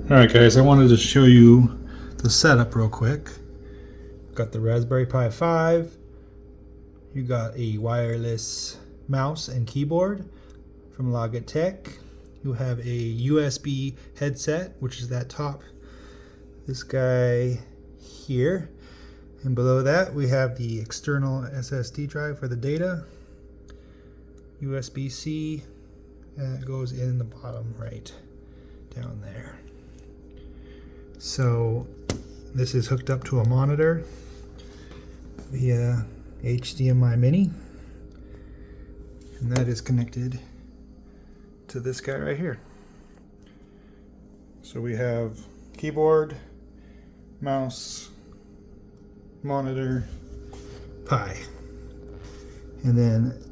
Alright guys, I wanted to show you the setup real quick. Got the Raspberry Pi 5. You got a wireless mouse and keyboard from Lightwalletd. You have a USB headset, which is that top, this guy here. And below that we have the external SSD drive for the data. USB-C, and it goes in the bottom right down there. So this is hooked up to a monitor via HDMI mini, and that is connected to this guy right here. So we have keyboard, mouse, monitor, Pi, and then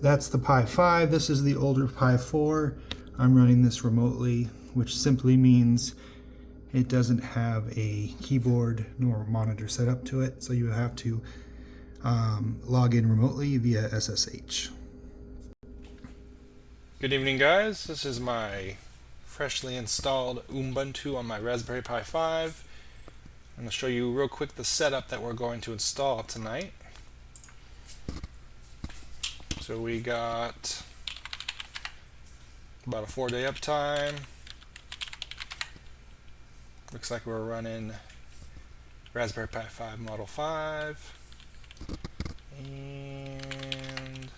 that's the Pi 5. This is the older Pi 4. I'm running this remotely, which simply means it doesn't have a keyboard nor monitor set up to it, so you have to log in remotely via SSH. Good evening, guys. This is my freshly installed Ubuntu on my Raspberry Pi 5. I'm going to show you real quick the setup that we're going to install tonight. So we got about a 4-day uptime. Looks like we're running Raspberry Pi 5 Model 5. And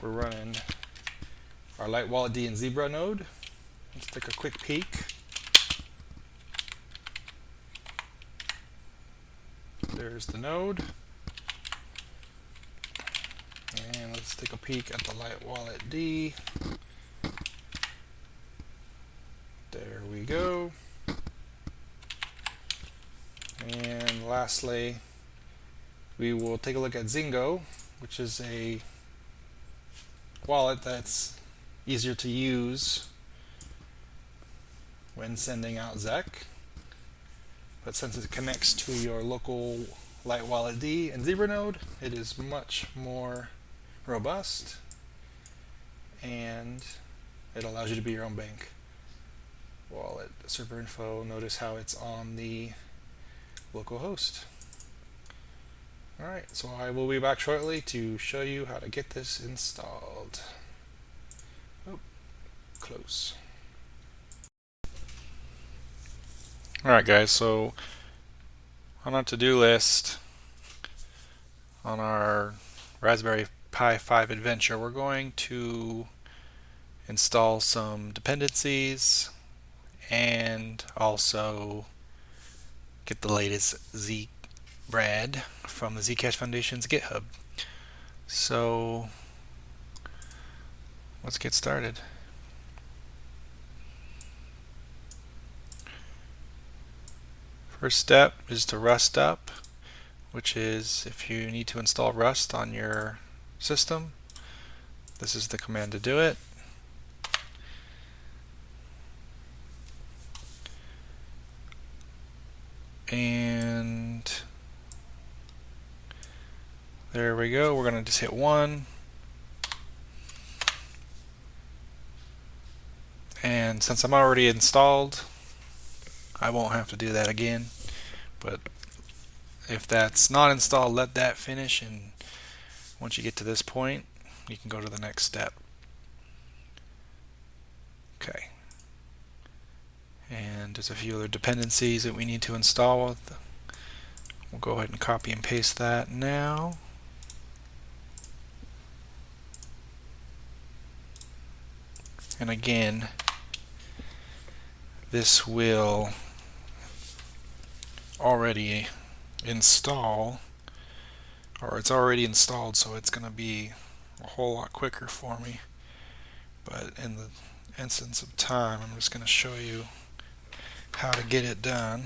we're running our Lightwalletd and Zebra node. Let's take a quick peek. There's the node. And let's take a peek at the Lightwalletd. There we go. And lastly, we will take a look at Zingo, which is a wallet that's easier to use when sending out Zec. But since it connects to your local Lightwalletd and Zebra node, it is much more robust, and it allows you to be your own bank. Wallet server info, notice how it's on the local host. Alright, so I will be back shortly to show you how to get this installed. Oh, close. Alright guys, so on our to-do list on our Raspberry Pi 5 adventure, we're going to install some dependencies and also get the latest Zcash from the Zcash Foundation's GitHub. So let's get started. First step is to rust up, which is if you need to install Rust on your system, this is the command to do it. And there we go. We're going to just hit 1. And since I'm already installed, I won't have to do that again. But if that's not installed, let that finish, and once you get to this point, you can go to the next step. Okay. And there's a few other dependencies that we need to install. We'll go ahead and copy and paste that now. And again, this will already install, or it's already installed, so it's going to be a whole lot quicker for me. But in the instance of time, I'm just going to show you how to get it done.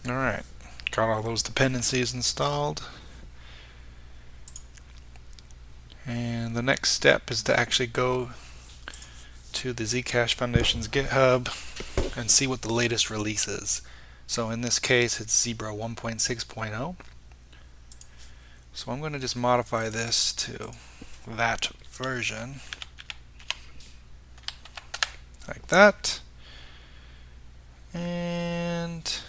Alright, got all those dependencies installed. And the next step is to actually go to the Zcash Foundation's GitHub and see what the latest release is. So in this case, it's Zebra 1.6.0. So I'm going to just modify this to that version, like that. And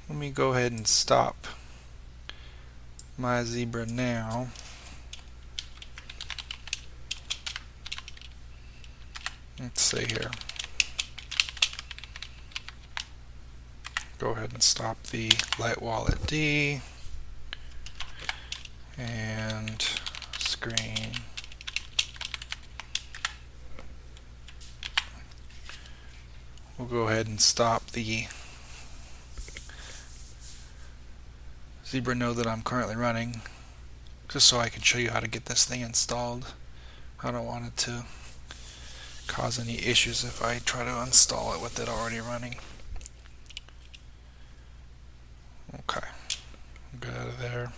let me go ahead and stop my Zebra now. Let's see here. Go ahead and stop the Lightwalletd and screen. We'll go ahead and stop the Zebra node that I'm currently running, just so I can show you how to get this thing installed. I don't want it to cause any issues if I try to install it with it already running. Okay, get out of there.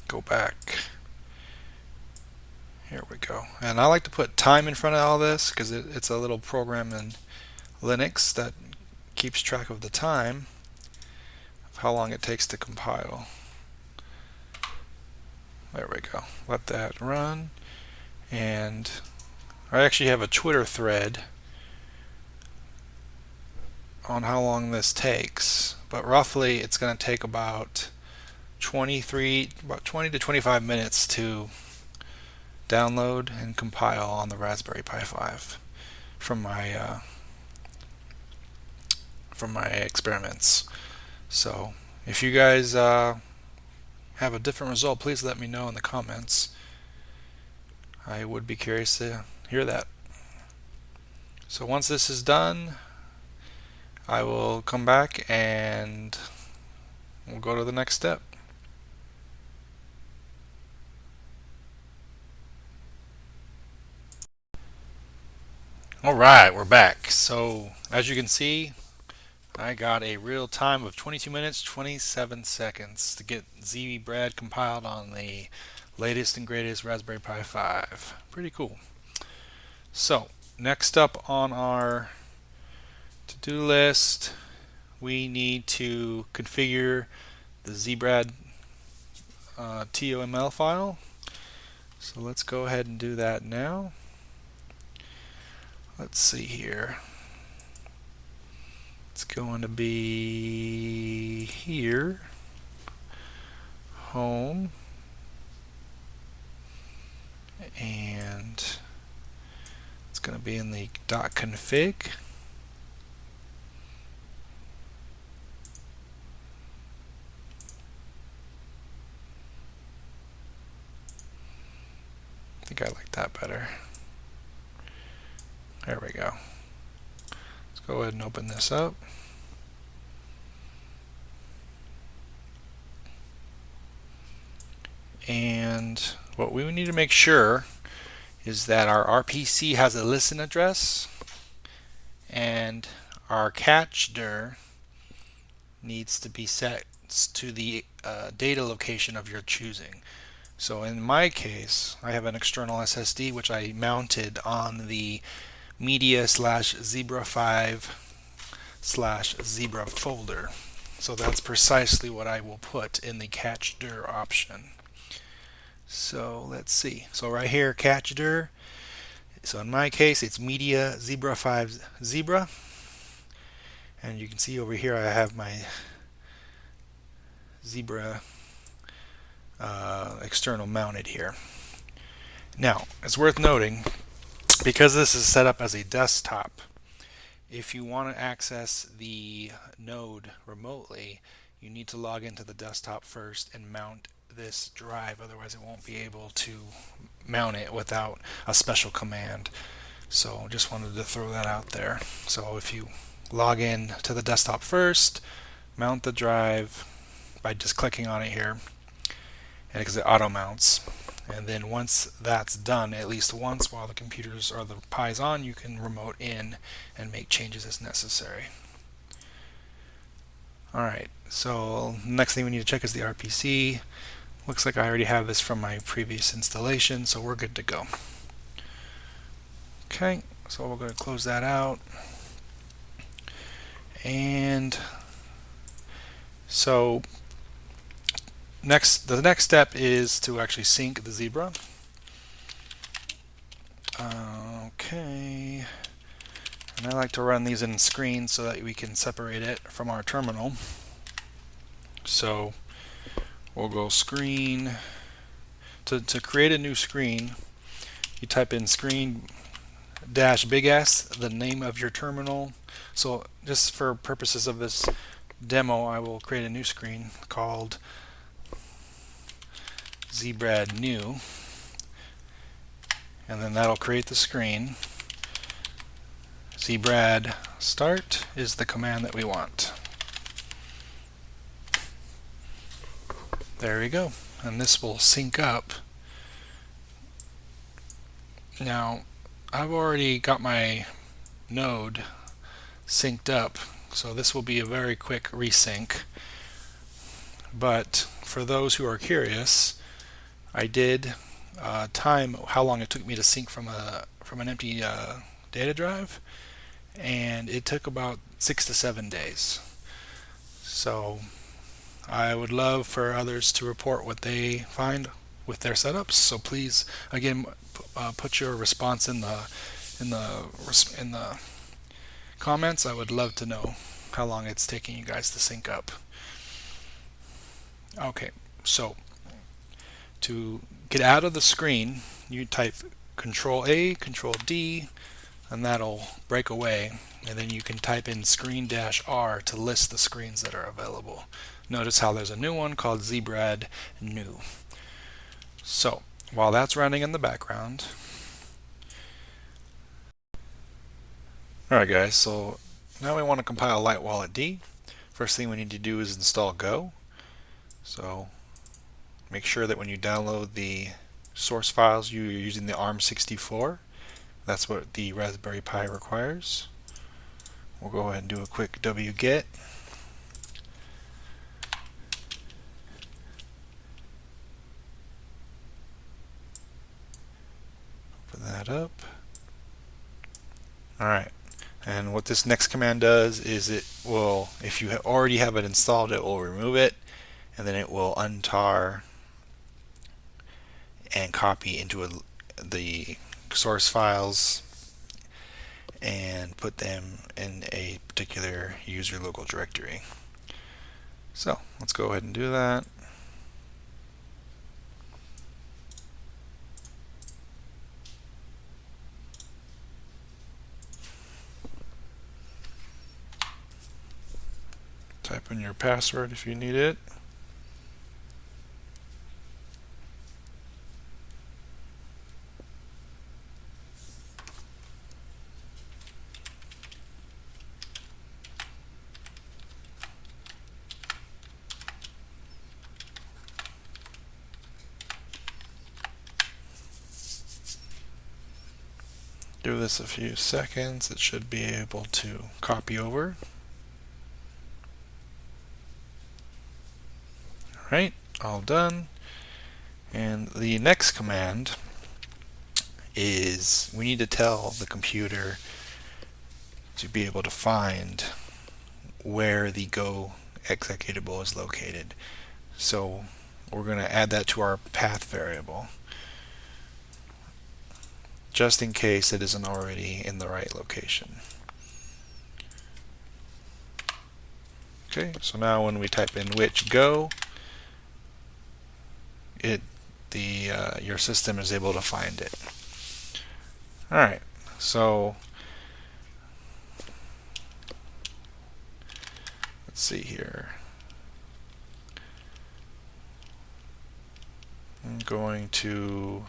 Go back. Here we go. And I like to put time in front of all this because it's a little program in Linux that keeps track of the time of how long it takes to compile. There we go. Let that run. And I actually have a Twitter thread on how long this takes, but roughly it's going to take about 20 to 25 minutes to download and compile on the Raspberry Pi 5 from my experiments. So if you guys have a different result, please let me know in the comments. I would be curious to hear that. So once this is done, I will come back and we'll go to the next step. Alright, we're back. So as you can see, I got a real time of 22 minutes 27 seconds to get ZBRAD compiled on the latest and greatest Raspberry Pi 5. Pretty cool. So next up on our to-do list, we need to configure the ZBRAD TOML file. So let's go ahead and do that now. Let's see here. It's going to be here, home, and it's going to be in the .config. I think I like that better. There we go. Let's go ahead and open this up. And what we need to make sure is that our RPC has a listen address and our catch_dir needs to be set to the data location of your choosing. So in my case, I have an external SSD which I mounted on the media/zebra5/zebra folder. So that's precisely what I will put in the catch_dir option. So let's see. So right here, catch_dir. So in my case, it's media zebra5zebra. And you can see over here I have my Zebra external mounted here. Now, it's worth noting, because this is set up as a desktop, if you want to access the node remotely, you need to log into the desktop first and mount this drive, otherwise it won't be able to mount it without a special command. So just wanted to throw that out there. So if you log in to the desktop first, mount the drive by just clicking on it here, and because it auto mounts, and then once that's done, at least once while the computers or the Pi's on, you can remote in and make changes as necessary. Alright, so next thing we need to check is the RPC. Looks like I already have this from my previous installation, so we're good to go. Okay, so we're going to close that out. And so the next step is to actually sync the Zebra. Okay, and I like to run these in screens so that we can separate it from our terminal. So we'll go screen. To create a new screen, you type in screen dash big S, the name of your terminal. So just for purposes of this demo, I will create a new screen called Zbrad new, and then that'll create the screen. Zbrad start is the command that we want. There we go, and this will sync up. Now I've already got my node synced up, so this will be a very quick resync. But for those who are curious, I did time how long it took me to sync from an empty data drive, and it took about 6 to 7 days. So I would love for others to report what they find with their setups. So please, again, put your response in the comments. I would love to know how long it's taking you guys to sync up. Okay, so to get out of the screen, you type Control A, Control D, and that'll break away. And then you can type in screen-R to list the screens that are available. Notice how there's a new one called Zbrad new. So while that's running in the background, alright guys, so now we want to compile Lightwalletd. First thing we need to do is install Go. So make sure that when you download the source files, you're using the ARM64. That's what the Raspberry Pi requires. We'll go ahead and do a quick wget. Open that up. Alright, and what this next command does is it will, if you already have it installed, it will remove it, and then it will untar and copy into the source files and put them in a particular user local directory. So let's go ahead and do that. Type in your password if you need it. Give this a few seconds, it should be able to copy over. Alright, all done. And the next command is we need to tell the computer to be able to find where the Go executable is located. So we're going to add that to our path variable, just in case it isn't already in the right location. Okay, so now when we type in which Go, your system is able to find it. Alright, so let's see here. I'm going to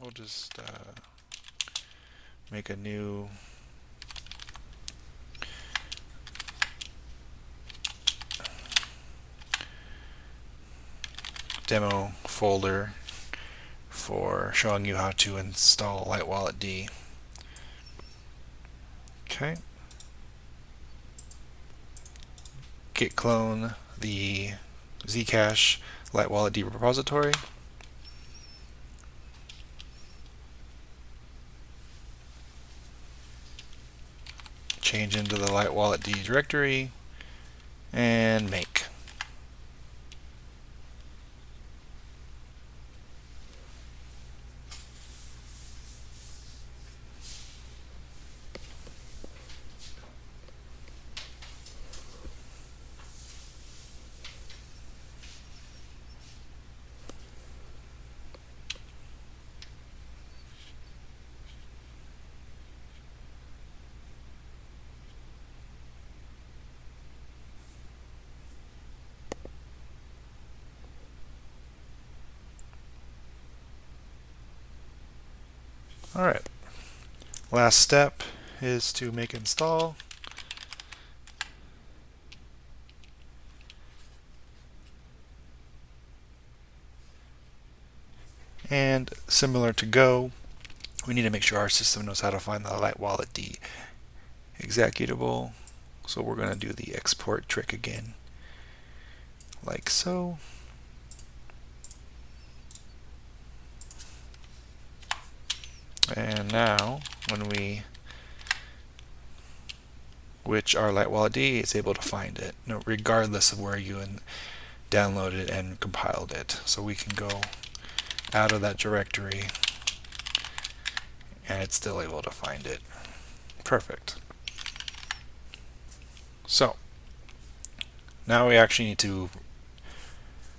we'll just make a new demo folder for showing you how to install Lightwalletd. Okay. Git clone the Zcash Lightwalletd repository. Change into the Lightwalletd directory and make. Alright, last step is to make install. And similar to Go, we need to make sure our system knows how to find the Lightwalletd executable. So we're going to do the export trick again, like so. And now, when we which our Lightwalletd, it's able to find it, regardless of where you downloaded and compiled it. So we can go out of that directory, and it's still able to find it. Perfect. So now we actually need to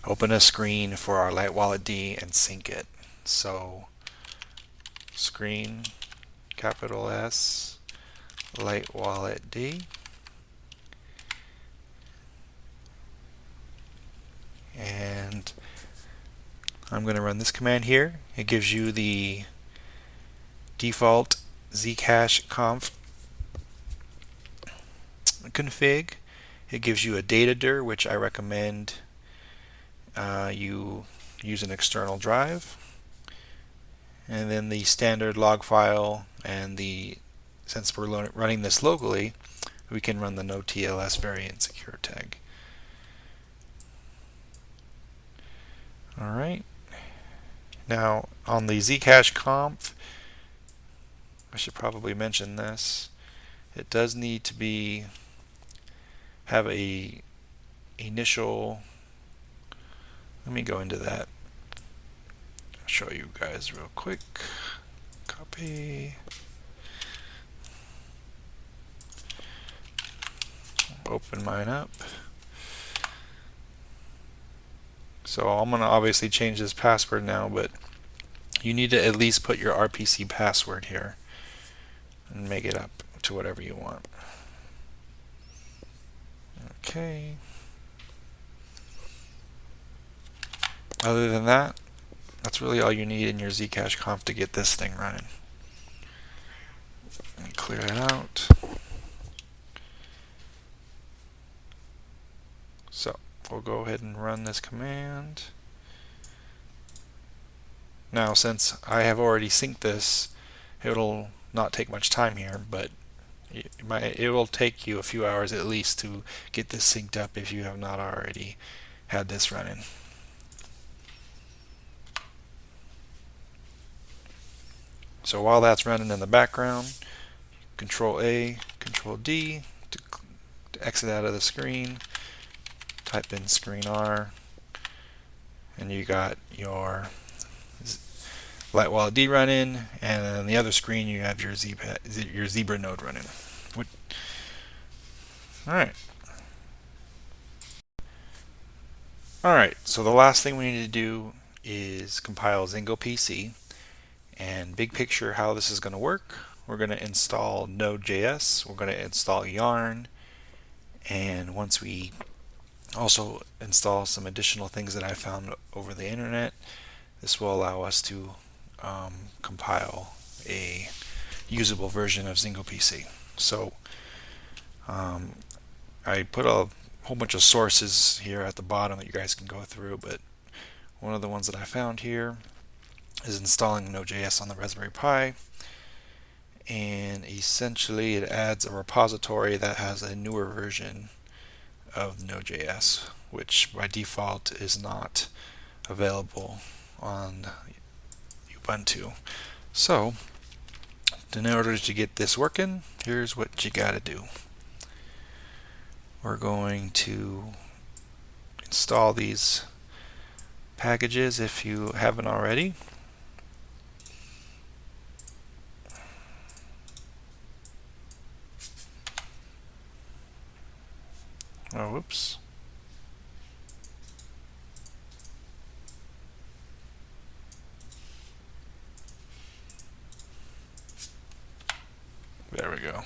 open a screen for our Lightwalletd and sync it. So screen, capital S, Lightwalletd, and I'm going to run this command here. It gives you the default Zcash conf config. It gives you a data dir, which I recommend you use an external drive, and then the standard log file, and since we're running this locally, we can run the no TLS variant secure tag. Alright, now on the Zcash conf, I should probably mention this, it does need to have a initial, let me go into that, I'll show you guys real quick. Copy, open mine up. So I'm going to obviously change this password now, but you need to at least put your RPC password here and make it up to whatever you want. Okay. Other than that, that's really all you need in your Zcash conf to get this thing running. And clear it out. So we'll go ahead and run this command. Now, since I have already synced this, it'll not take much time here, but it will take you a few hours at least to get this synced up if you have not already had this running. So while that's running in the background, Control A, Control D to exit out of the screen, type in screen R, and you got your Lightwalletd running, and on the other screen you have your Zebra node running. Alright, so the last thing we need to do is compile Zingo PC. And big picture how this is going to work, we're going to install Node.js, we're going to install Yarn, and once we also install some additional things that I found over the internet, this will allow us to compile a usable version of Zingo PC. So I put a whole bunch of sources here at the bottom that you guys can go through, but one of the ones that I found here is installing Node.js on the Raspberry Pi, and essentially it adds a repository that has a newer version of Node.js, which by default is not available on Ubuntu. So, in order to get this working, here's what you gotta do. We're going to install these packages if you haven't already. Oh, whoops. There we go.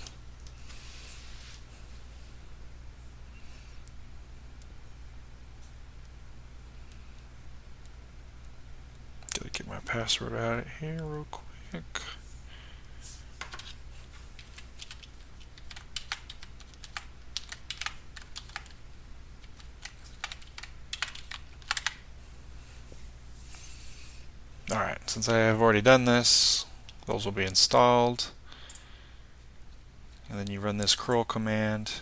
Gotta get my password out of here real quick. Alright, since I have already done this, those will be installed. And then you run this curl command.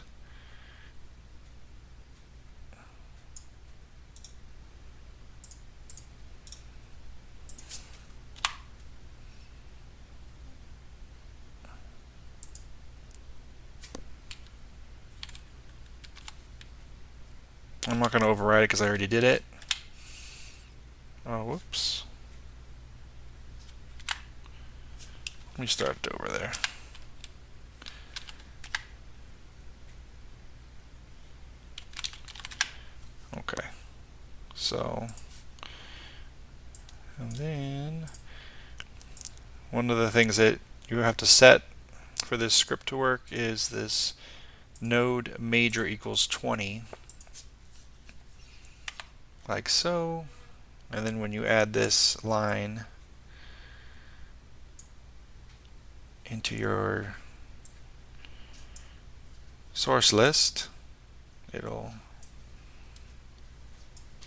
I'm not going to override it because I already did it. Oh, whoops. Let me start over there. Okay. So, and then one of the things that you have to set for this script to work is this node major equals 20, like so. And then when you add this line into your source list, it'll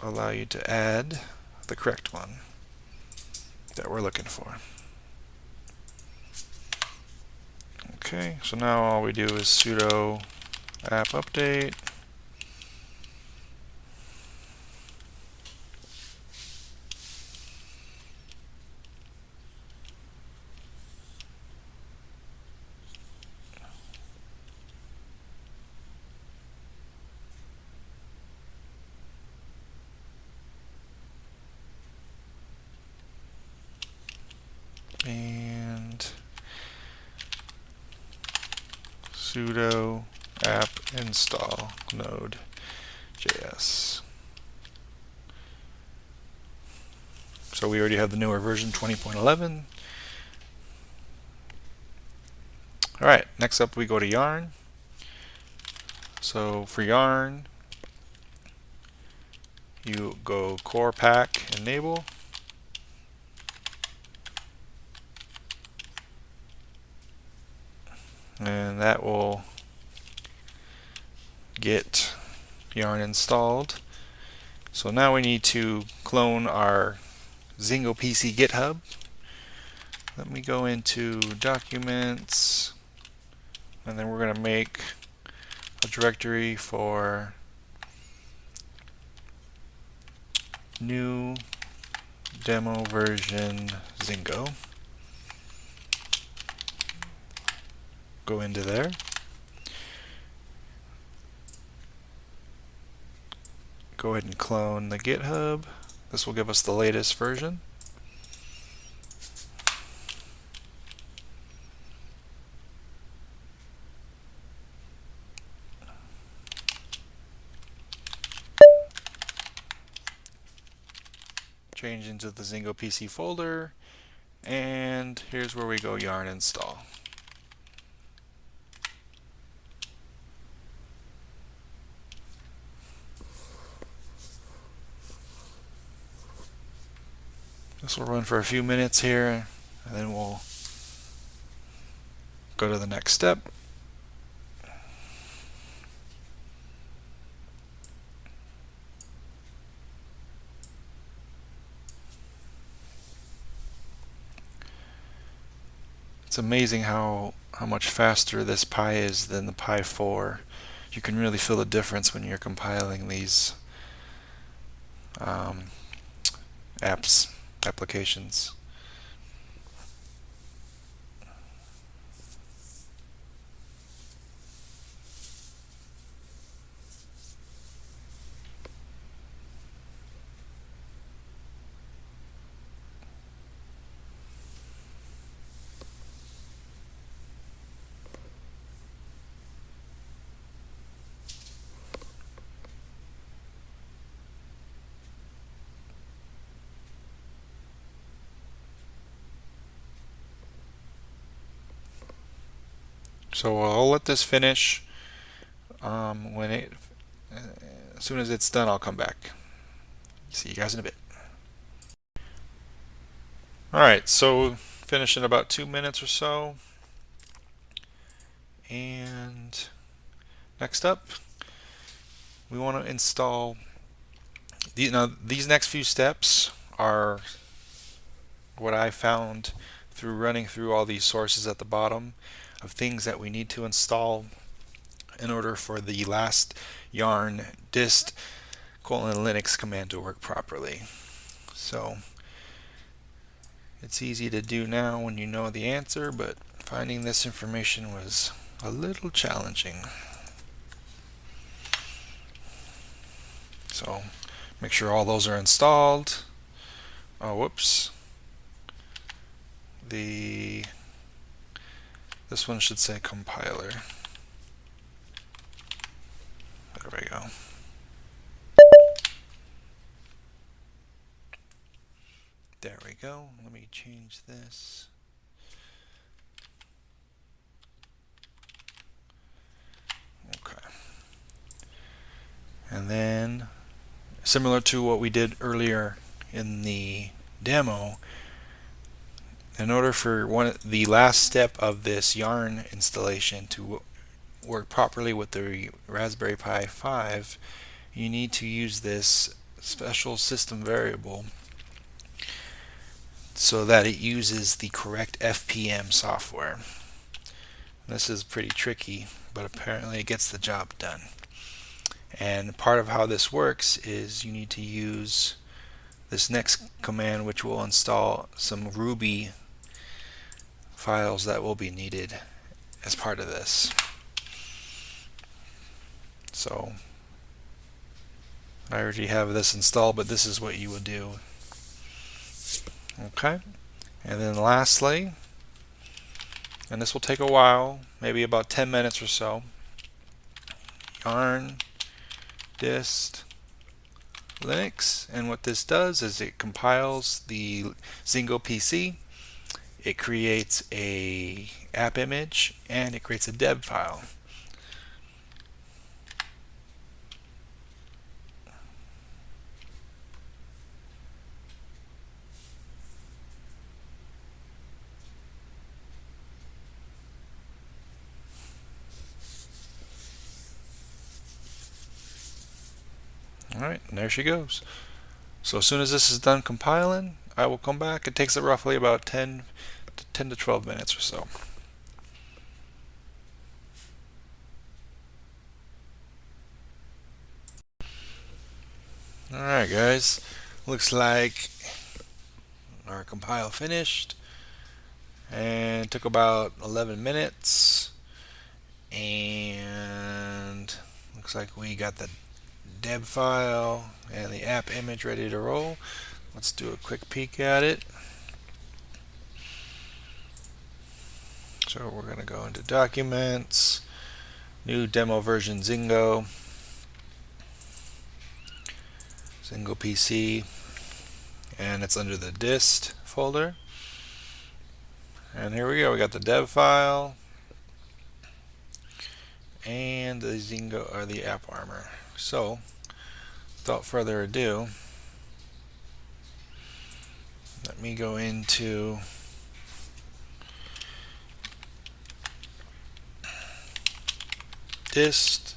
allow you to add the correct one that we're looking for. Okay, so now all we do is sudo app update. And sudo app install node.js. So we already have the newer version 20.11. Alright, next up we go to Yarn. So for Yarn, you go core pack enable. And that will get Yarn installed. So now we need to clone our Zingo PC GitHub. Let me go into documents, and then we're going to make a directory for new demo version Zingo. Go into there. Go ahead and clone the GitHub. This will give us the latest version. Change into the Zingo PC folder, and here's where we go yarn install. This will run for a few minutes here, and then we'll go to the next step. It's amazing how much faster this Pi is than the Pi 4. You can really feel the difference when you're compiling these applications. So I'll let this finish. As soon as it's done, I'll come back. See you guys in a bit. Alright, so finish in about 2 minutes or so. And next up, we want to install these next few steps are what I found through running through all these sources at the bottom of things that we need to install in order for the last yarn dist :linux command to work properly. So it's easy to do now when you know the answer, but finding this information was a little challenging. So make sure all those are installed. Oh, whoops. This one should say compiler. There we go. There we go. Let me change this. Okay. And then, similar to what we did earlier in the demo, in order for the last step of this yarn installation to work properly with the Raspberry Pi 5, you need to use this special system variable so that it uses the correct FPM software. This is pretty tricky, but apparently it gets the job done. And part of how this works is you need to use this next command, which will install some Ruby files that will be needed as part of this. So I already have this installed, but this is what you would do. Okay, and then lastly, and this will take a while, maybe about 10 minutes or so, yarn dist Linux, and what this does is it compiles the Zingo PC, it creates a app image, and it creates a deb file. Alright, and there she goes. So as soon as this is done compiling, I will come back. It takes it roughly about 10 to 12 minutes or so. Alright guys, looks like our compile finished, and it took about 11 minutes, and looks like we got the deb file and the app image ready to roll. Let's do a quick peek at it. So we're going to go into Documents, New Demo Version Zingo PC, and it's under the dist folder. And here we go, we got the dev file and the Zingo, or the app armor. So without further ado, let me go into dist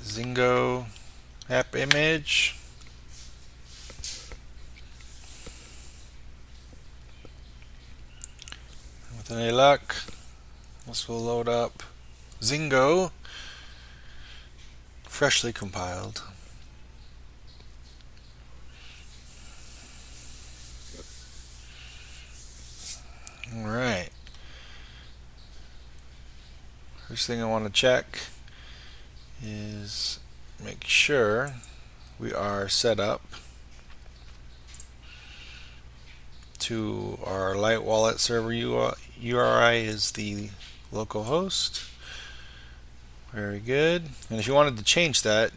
Zingo app image, With any luck, this will load up Zingo, freshly compiled. Alright. First thing I want to check is make sure we are set up to our Lightwalletd server URI is the local host. Very good. And if you wanted to change that,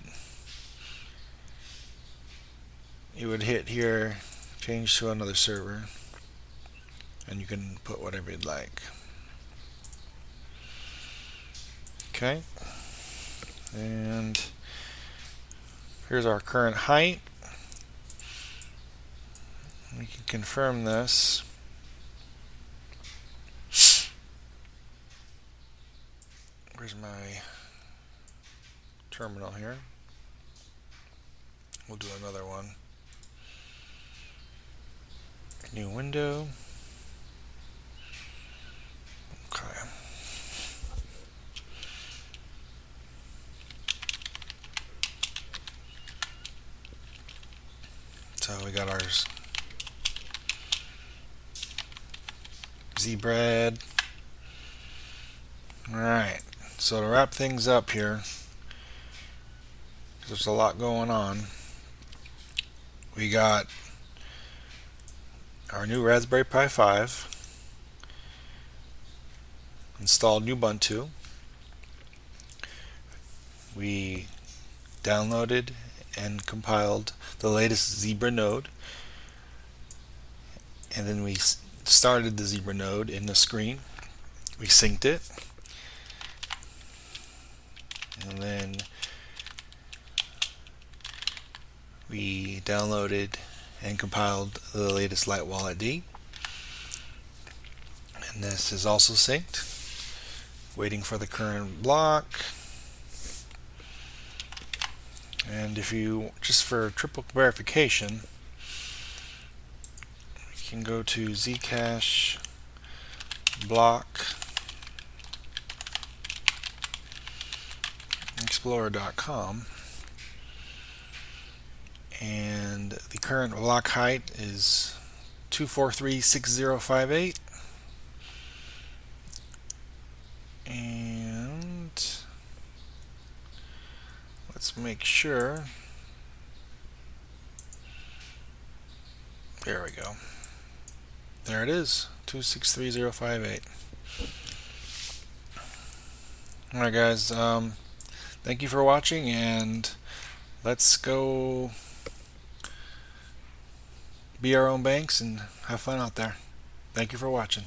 you would hit here, change to another server, and you can put whatever you'd like. Okay. And here's our current height. We can confirm this. Where's my terminal here? We'll do another one. New window. Okay. So we got our Z-bread. Alright, so to wrap things up here, there's a lot going on. We got our new Raspberry Pi 5, installed Ubuntu. We downloaded and compiled the latest Zebra node, and then we started the Zebra node in the screen. We synced it, and then we downloaded and compiled the latest Lightwalletd, and this is also synced. Waiting for the current block. And if you, just for triple verification, you can go to Zcash block explorer.com, and the current block height is 2436058, and let's make sure. There we go. There it is, 2636058. Alright guys, thank you for watching, and let's go be our own banks and have fun out there. Thank you for watching.